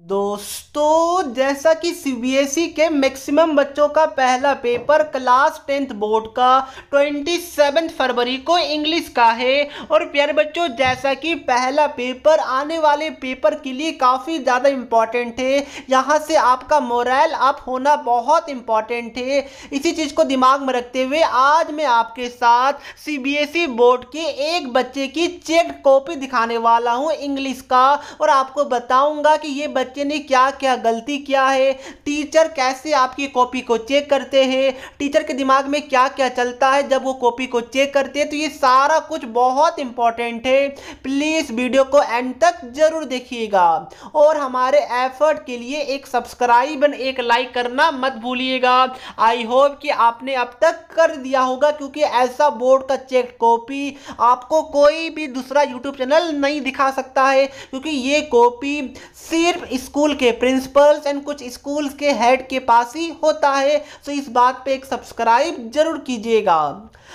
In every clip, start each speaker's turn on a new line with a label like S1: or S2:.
S1: दोस्तों, जैसा कि सीबीएसई के मैक्सिमम बच्चों का पहला पेपर क्लास 10th बोर्ड का 27 फरवरी को इंग्लिश का है। और प्यारे बच्चों, जैसा कि पहला पेपर आने वाले पेपर के लिए काफ़ी ज़्यादा इम्पॉर्टेंट है, यहाँ से आपका मोरल अप होना बहुत इम्पॉर्टेंट है। इसी चीज़ को दिमाग में रखते हुए आज मैं आपके साथ सीबीएसई बोर्ड के एक बच्चे की चेक कॉपी दिखाने वाला हूँ इंग्लिश का, और आपको बताऊंगा कि ये बच्चे ने क्या क्या गलती किया है, टीचर कैसे आपकी कॉपी को चेक करते हैं, टीचर के दिमाग में क्या क्या चलता है जब वो कॉपी को चेक करते हैं। तो ये सारा कुछ बहुत इंपॉर्टेंट है, प्लीज वीडियो को एंड तक जरूर देखिएगा। और हमारे एफर्ट के लिए एक सब्सक्राइब और एक लाइक करना मत भूलिएगा। आई होप कि आपने अब तक कर दिया होगा, क्योंकि ऐसा बोर्ड का चेक कॉपी आपको कोई भी दूसरा यूट्यूब चैनल नहीं दिखा सकता है, क्योंकि ये कॉपी सिर्फ स्कूल के प्रिंसिपल्स एंड कुछ स्कूल्स के हेड के पास ही होता है। तो इस बात पे एक सब्सक्राइब जरूर कीजिएगा।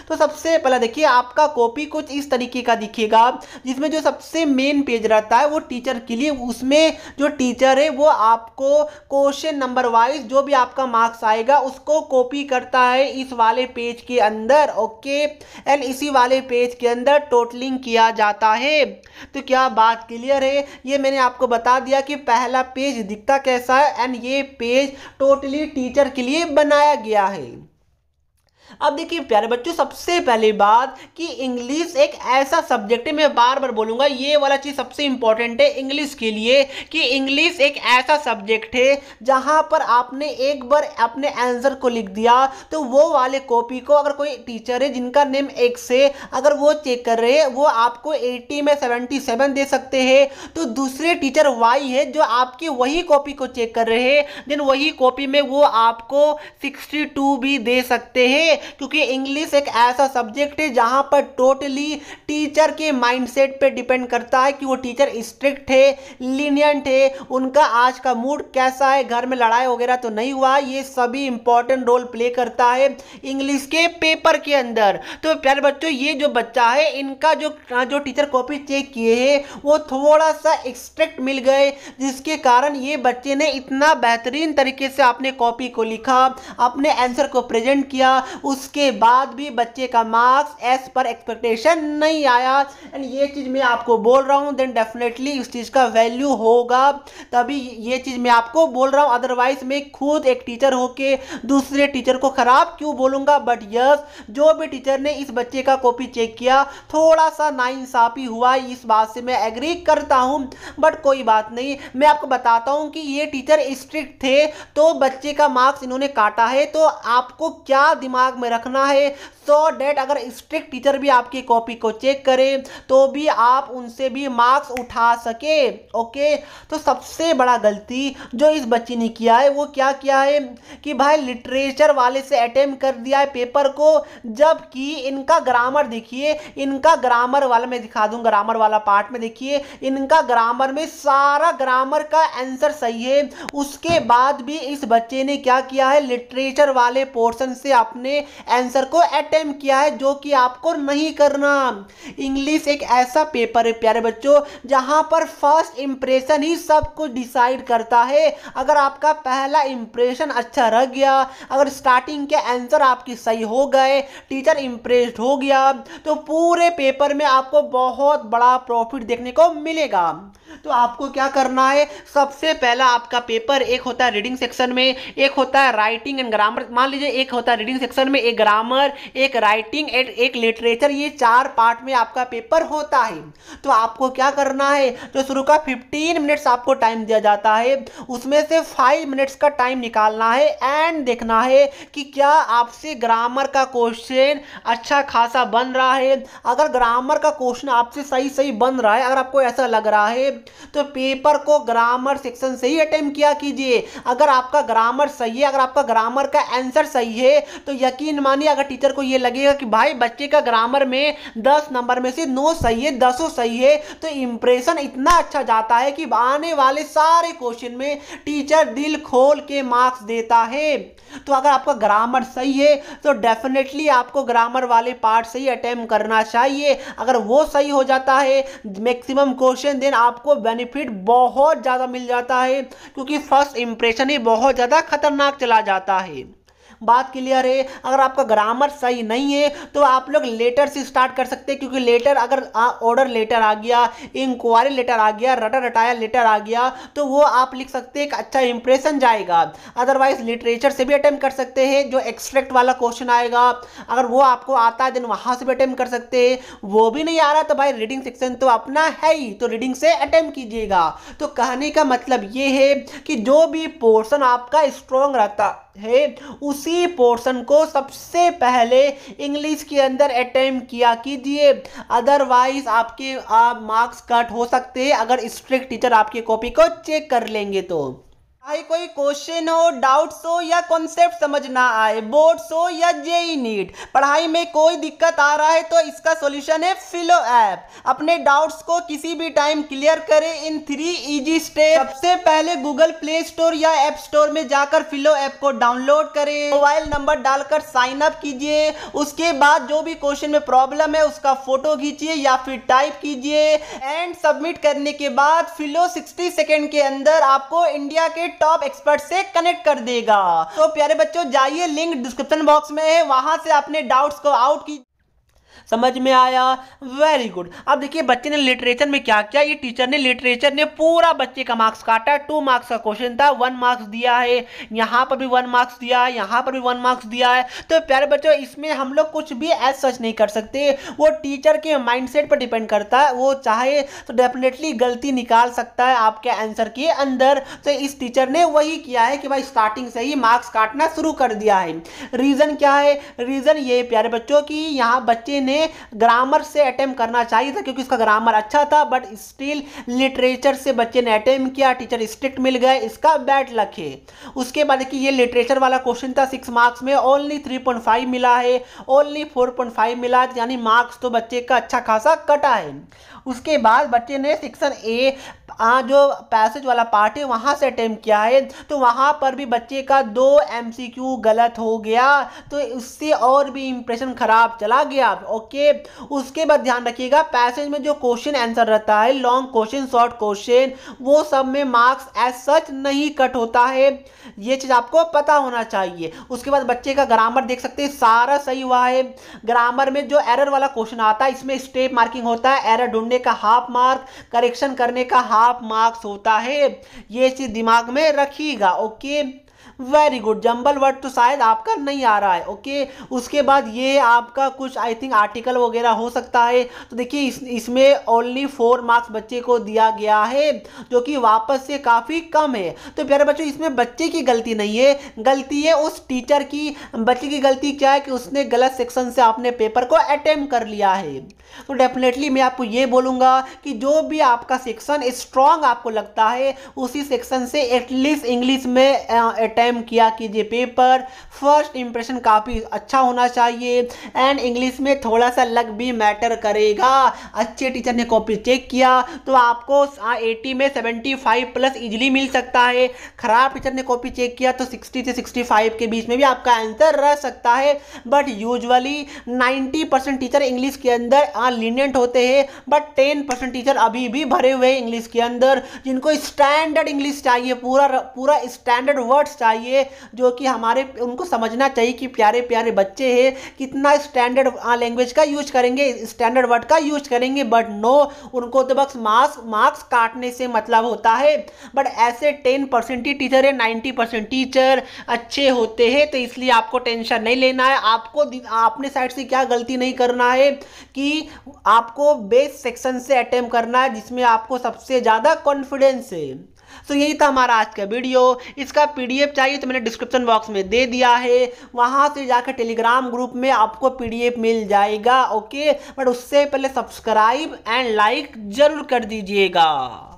S1: तो सबसे पहले देखिए, आपका कॉपी कुछ इस तरीके का दिखेगा, जिसमें जो सबसे मेन पेज रहता है वो टीचर के लिए, उसमें जो टीचर है वो आपको क्वेश्चन नंबर वाइज जो भी आपका मार्क्स आएगा उसको कॉपी करता है इस वाले पेज के अंदर। ओके, एंड इसी वाले पेज के अंदर टोटलिंग किया जाता है। तो क्या बात क्लियर है? ये मैंने आपको बता दिया कि पहला पेज दिखता कैसा है, एंड ये पेज टोटली टीचर के लिए बनाया गया है। अब देखिए प्यारे बच्चों, सबसे पहली बात कि इंग्लिश एक ऐसा सब्जेक्ट है, मैं बार बार बोलूंगा ये वाला चीज सबसे इंपॉर्टेंट है इंग्लिश के लिए, कि इंग्लिश एक ऐसा सब्जेक्ट है जहां पर आपने एक बार अपने आंसर को लिख दिया तो वो वाले कॉपी को अगर कोई टीचर है जिनका नेम एक्स है, अगर वो चेक कर रहे हैं वो आपको 80 में 77 दे सकते हैं। तो दूसरे टीचर वाई है जो आपकी वही कॉपी को चेक कर रहे हैं, देन वही कॉपी में वो आपको 62 भी दे सकते हैं, क्योंकि इंग्लिश एक ऐसा सब्जेक्ट है जहां पर टोटली टीचर के माइंडसेट पे डिपेंड करता है कि वो टीचर स्ट्रिक्ट है, लीनियंट है, उनका आज का मूड कैसा है, घर में लड़ाई वगैरह तो नहीं हुआ। ये सभी इंपॉर्टेंट रोल प्ले करता है इंग्लिश के पेपर के अंदर। तो प्यारे बच्चों, ये जो बच्चा है इनका जो टीचर कॉपी चेक किए हैं वो थोड़ा सा स्ट्रिक्ट मिल गए, जिसके कारण ये बच्चे ने इतना बेहतरीन तरीके से अपने कॉपी को लिखा, अपने आंसर को प्रेजेंट किया, उसके बाद भी बच्चे का मार्क्स एज पर एक्सपेक्टेशन नहीं आया। एंड ये चीज़ मैं आपको बोल रहा हूँ, देन डेफिनेटली इस चीज़ का वैल्यू होगा, तभी ये चीज़ मैं आपको बोल रहा हूँ। अदरवाइज मैं खुद एक टीचर होके दूसरे टीचर को खराब क्यों बोलूँगा। बट यस, जो भी टीचर ने इस बच्चे का कॉपी चेक किया थोड़ा सा नाइंसाफी हुआ, इस बात से मैं एग्री करता हूँ, बट कोई बात नहीं। मैं आपको बताता हूँ कि ये टीचर स्ट्रिक्ट थे तो बच्चे का मार्क्स इन्होंने काटा है। तो आपको क्या दिमाग में रखना है, सो डेट अगर स्ट्रिक्ट टीचर भी आपकी कॉपी को चेक करें तो भी आप उनसे भी मार्क्स उठा सके। ओके, तो सबसे बड़ा गलती जो इस बच्चे ने किया है वो क्या किया है कि भाई लिटरेचर वाले से अटेम्प्ट कर दिया है पेपर को, जबकि इनका ग्रामर देखिए, इनका ग्रामर वाला मैं दिखा दूं, ग्रामर वाला पार्ट में देखिए, इनका ग्रामर में सारा ग्रामर का आंसर सही है। उसके बाद भी इस बच्चे ने क्या किया है, लिटरेचर वाले पोर्शन से अपने आंसर को अटेम्प्ट किया है, जो कि आपको नहीं करना। इंग्लिश एक ऐसा पेपर है प्यारे बच्चों जहां पर फर्स्ट इंप्रेशन ही सब कुछ डिसाइड करता है। अगर आपका पहला इंप्रेशन अच्छा रह गया, अगर स्टार्टिंग के आंसर आपके सही हो गए, टीचर इंप्रेस्ड हो गया, तो पूरे पेपर में आपको बहुत बड़ा प्रॉफिट देखने को मिलेगा। तो आपको क्या करना है, सबसे पहला आपका पेपर एक होता है रीडिंग सेक्शन में, एक होता है राइटिंग एंड ग्रामर। मान लीजिए एक होता है रीडिंग सेक्शन में, एक ग्रामर, एक राइटिंग एंड एक लिटरेचर, ये 4 पार्ट में आपका पेपर होता है। तो आपको क्या करना है, जो शुरू का 15 मिनट्स आपको टाइम दिया जाता है उसमें से 5 मिनट्स का टाइम निकालना है एंड देखना है कि क्या आपसे ग्रामर का क्वेश्चन अच्छा खासा बन रहा है। अगर ग्रामर का क्वेश्चन आपसे सही बन रहा है, अगर आपको ऐसा लग रहा है, तो पेपर को ग्रामर सेक्शन से ही अटेम्प्ट किया कीजिए। अगर आपका ग्रामर सही है, अगर आपका ग्रामर का आंसर सही है, तो यकीन मानिए अगर टीचर को ये लगेगा कि भाई बच्चे का ग्रामर में 10 नंबर में से 9 सही है, 10 सही है, तो इंप्रेशन इतना अच्छा जाता है कि आने वाले सारे क्वेश्चन में टीचर दिल खोल के मार्क्स देता है। तो अगर आपका ग्रामर सही है तो डेफिनेटली आपको ग्रामर वाले पार्ट से ही अटेम्प्ट करना चाहिए। अगर वो सही हो जाता है मैक्सिमम क्वेश्चन, देन आपको आपको बेनिफिट बहुत ज़्यादा मिल जाता है, क्योंकि फर्स्ट इंप्रेशन ही बहुत ज़्यादा खतरनाक चला जाता है। बात क्लियर है। अगर आपका ग्रामर सही नहीं है तो आप लोग लेटर से स्टार्ट कर सकते हैं, क्योंकि लेटर अगर ऑर्डर लेटर आ गया, इंक्वायरी लेटर आ गया, रटा रटाया लेटर आ गया, तो वो आप लिख सकते हैं, एक अच्छा इंप्रेशन जाएगा। अदरवाइज लिटरेचर से भी अटेम्प्ट कर सकते हैं, जो एक्सट्रैक्ट वाला क्वेश्चन आएगा अगर वो आपको आता है देन वहां से भी अटेम्प्ट कर सकते हैं। वो भी नहीं आ रहा तो भाई रीडिंग सेक्शन तो अपना है ही, तो रीडिंग से अटेम्प्ट कीजिएगा। तो कहने का मतलब ये है कि जो भी पोर्शन आपका स्ट्रॉन्ग रहता है उसी पोर्शन को सबसे पहले इंग्लिश के अंदर अटेम्प्ट किया कीजिए। अदरवाइज आपके मार्क्स कट हो सकते हैं अगर स्ट्रिक्ट टीचर आपकी कॉपी को चेक कर लेंगे तो। भाई कोई क्वेश्चन हो, डाउट्स हो या कॉन्सेप्ट समझ ना आए, बोर्ड्स हो या जेई नीट, पढ़ाई में कोई दिक्कत आ रहा है तो इसका सॉल्यूशन है फिलो ऐप। अपने डाउट्स को किसी भी टाइम क्लियर करें इन 3 इजी स्टेप। सबसे पहले गूगल प्ले स्टोर या ऐप स्टोर में जाकर फिलो ऐप को डाउनलोड करें, मोबाइल नंबर डालकर साइन अप कीजिए। उसके बाद जो भी क्वेश्चन में प्रॉब्लम है उसका फोटो खींचिए या फिर टाइप कीजिए एंड सबमिट करने के बाद फिलो 60 सेकेंड के अंदर आपको इंडिया के टॉप एक्सपर्ट से कनेक्ट कर देगा। तो प्यारे बच्चों जाइए, लिंक डिस्क्रिप्शन बॉक्स में है, वहां से अपने डाउट्स को आउट की। समझ में आया? Very good. अब देखिए बच्चे ने लिटरेचर में क्या किया, ये टीचर ने लिटरेचर ने पूरा बच्चे का मार्क्स काटा। 2 मार्क्स का क्वेश्चन था, 1 मार्क्स दिया है, यहाँ पर भी 1 मार्क्स दिया है, यहाँ पर भी 1 मार्क्स दिया है। तो प्यारे बच्चों इसमें हम लोग कुछ भी एज सच नहीं कर सकते, वो टीचर के माइंडसेट पर डिपेंड करता है। वो चाहे तो डेफिनेटली गलती निकाल सकता है आपके आंसर के अंदर। तो इस टीचर ने वही किया है कि भाई स्टार्टिंग से ही मार्क्स काटना शुरू कर दिया है। रीजन क्या है? रीजन ये प्यारे बच्चों की यहाँ बच्चे ने ग्रामर से अटेम्प्ट करना चाहिए था, क्योंकि इसका ग्रामर अच्छा था, बट स्टिल लिटरेचर से बच्चे ने अटेम्प्ट किया, टीचर स्ट्रिक्ट मिल गए, इसका बैड लक है। उसके बाद कि ये लिटरेचर वाला क्वेश्चन था, 6 मार्क्स में ओनली 3.5 मिला है, ओनली 4.5 मिला है, यानी मार्क्स तो बच्चे का अच्छा खासा कटा है। उसके बाद बच्चे ने सेक्शन ए जो पैसेज वाला पार्ट है वहां से अटेम्प्ट किया है, तो वहां पर भी बच्चे का 2 MCQ गलत हो गया, तो उससे और भी इंप्रेशन खराब चला गया। ओके, उसके बाद ध्यान रखिएगा पैसेज में जो क्वेश्चन आंसर रहता है, लॉन्ग क्वेश्चन, शॉर्ट क्वेश्चन, वो सब में मार्क्स एज सच नहीं कट होता है, ये चीज आपको पता होना चाहिए। उसके बाद बच्चे का ग्रामर देख सकते हैं, सारा सही हुआ है। ग्रामर में जो एरर वाला क्वेश्चन आता है इसमें स्टेप मार्किंग होता है, एरर ढूंढने का हाफ मार्क, करेक्शन करने का हाफ मार्क्स होता है, ये चीज दिमाग में रखिएगा। Okay, very good. Jumble word तो शायद आपका नहीं आ रहा है। ओके, उसके बाद ये आपका कुछ आई थिंक आर्टिकल वगैरह हो सकता है। तो देखिए इसमें ओनली 4 मार्क्स बच्चे को दिया गया है, जो कि वापस से काफ़ी कम है। तो प्यारे बच्चों इसमें बच्चे की गलती नहीं है, गलती है उस टीचर की। बच्चे की गलती क्या है कि उसने गलत सेक्शन से अपने पेपर को अटेम्प्ट कर लिया है। तो डेफिनेटली मैं आपको ये बोलूँगा कि जो भी आपका सेक्शन स्ट्रॉन्ग आपको लगता है उसी सेक्शन से एटलीस्ट इंग्लिश में अटेम्प्ट किया कीजिए पेपर। फर्स्ट इंप्रेशन काफ़ी अच्छा होना चाहिए एंड इंग्लिश में थोड़ा सा लक भी मैटर करेगा। अच्छे टीचर ने कॉपी चेक किया तो आपको 80 में 75+ इजीली मिल सकता है। खराब टीचर ने कॉपी चेक किया तो 60 से 65 के बीच में भी आपका आंसर रह सकता है। बट यूजुअली 90% टीचर इंग्लिश के अंदर लीनियंट होते हैं, बट 10% टीचर अभी भी भरे हुए हैं इंग्लिश के अंदर, जिनको स्टैंडर्ड इंग्लिश चाहिए, पूरा स्टैंडर्ड वर्ड्स चाहिए, जो कि हमारे उनको समझना चाहिए कि प्यारे प्यारे बच्चे हैं कितना स्टैंडर्ड लैंग्वेज का यूज करेंगे, स्टैंडर्ड वर्ड का यूज करेंगे। बट नो, उनको तो बस मार्क्स काटने से मतलब होता है। बट ऐसे 10% ही टीचर है, 90% टीचर अच्छे होते हैं। तो इसलिए आपको टेंशन नहीं लेना है। आपको अपने साइड से क्या गलती नहीं करना है कि आपको बेस सेक्शन से अटेम्प्ट करना है, जिसमें आपको सबसे ज़्यादा कॉन्फिडेंस है। तो यही था हमारा आज का वीडियो। इसका PDF चाहिए तो मैंने डिस्क्रिप्शन बॉक्स में दे दिया है, वहां से जाकर टेलीग्राम ग्रुप में आपको PDF मिल जाएगा। ओके, बट उससे पहले सब्सक्राइब एंड लाइक जरूर कर दीजिएगा।